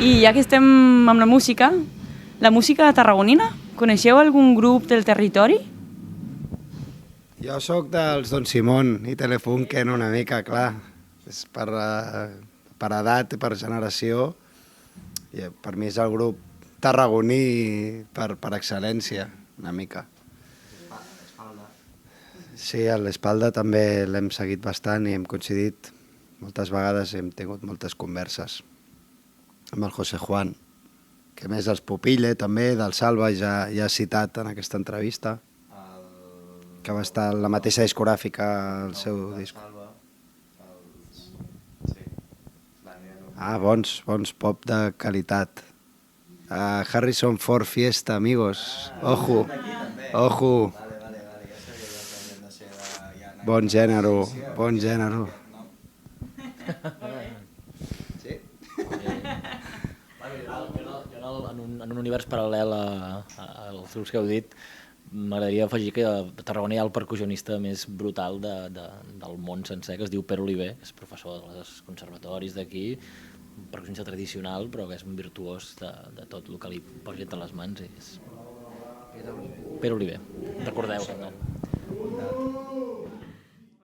I ja que estem amb la música tarragonina, coneixeu algun grup del territori? Jo sóc dels Don Simón i Telefunken una mica, clar. És per edat i per generació. I per mi és el grup tarragoní per excel·lència, una mica. Sí, a l'Espalda també l'hem seguit bastant i hem coincidit moltes vegades, hem tingut moltes converses amb el José Juan, que més els Pupille també, del Salva, ja ha citat en aquesta entrevista, que va estar en la mateixa discogràfica al seu disc. Bons pop de qualitat. Harrison Ford Fiesta, amigos. Ojo. Bon gènere. Sí? En un univers paral·lel als grups que heu dit, m'agradaria afegir que a Tarragona hi ha el percussionista més brutal del món sencer, que es diu Pere Oliver, que és professor dels conservatoris d'aquí, un percussionista tradicional, però que és un virtuós de tot el que li posi entre les mans. Pere Oliver, recordeu aquest nom.